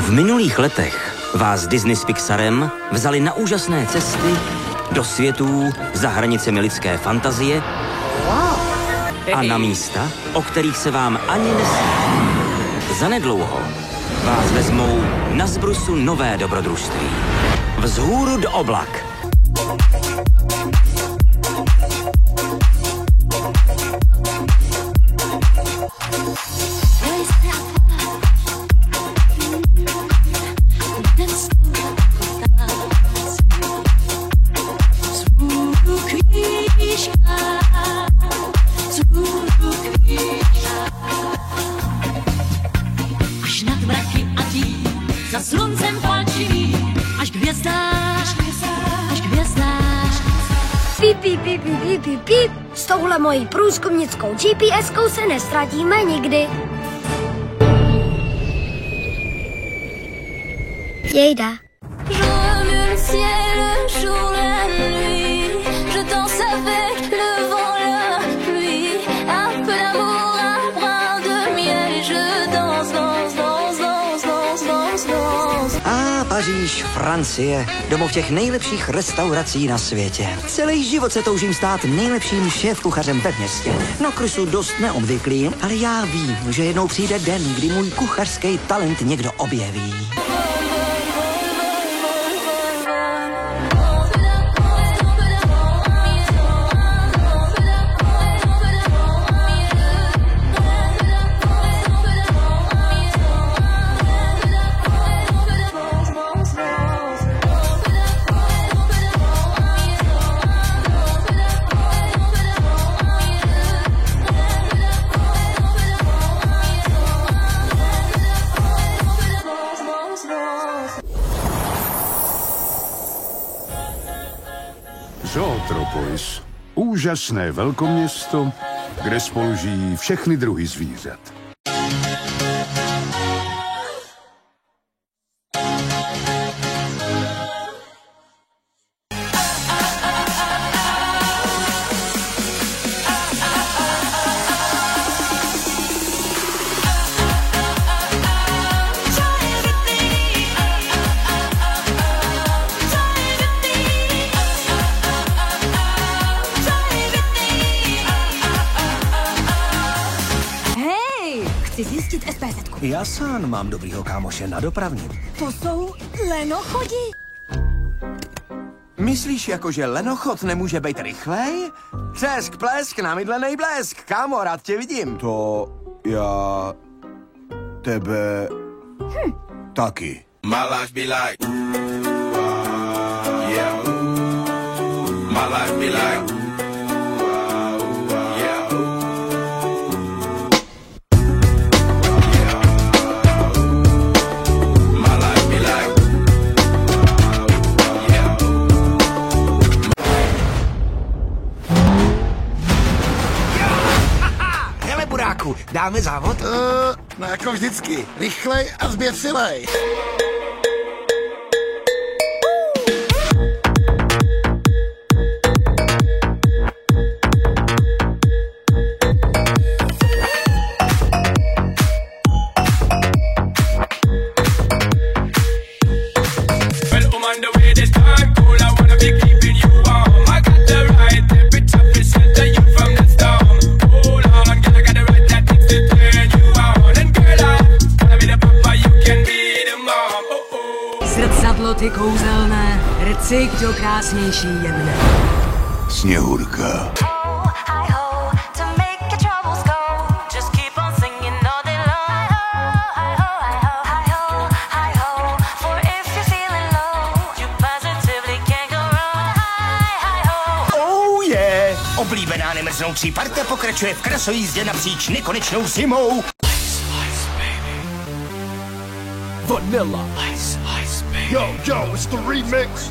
V minulých letech vás Disney s Pixarem vzali na úžasné cesty do světů za hranicemi lidské fantazie a na místa, o kterých se vám ani nesní. Zanedlouho vás vezmou na zbrusu nové dobrodružství. Vzhůru do oblak. Až nad mraky a tím, za sluncem palčivý, až k hvězdám, až k hvězdám. Píp, píp, píp, píp, píp, píp, píp. S touhle mojí průzkumnickou GPS-kou se nestratíme nikdy. Jejda. Paříž, Francie, domov těch nejlepších restaurací na světě. Celý život se toužím stát nejlepším šéfkuchařem ve městě. No Krysu dost neobvyklý, ale já vím, že jednou přijde den, kdy můj kuchařský talent někdo objeví. Zootropolis. Úžasné velkoměsto, kde spolu žijí všechny druhy zvířat. Chci zjistit SPZ-ku. Já sám mám dobrýho kámoše na dopravním. To jsou lenochodi. Myslíš jako, že lenochod nemůže být rychlej? Třesk, plesk, namydlenej blesk. Kámo, rád tě vidím. To já... tebe... taky. My life be like, yeah. My life be like, dáme závod? No jako vždycky. Rychlej a zběsilej. Zrcadlo ty kouzelné, rcik do krásnější jemné. Sněhurka. Oh yeah! Oblíbená nemrznoucí parta pokračuje v krasojízdě napříč nekonečnou zimou. Vanilla. Ice, baby. Yo, it's the remix.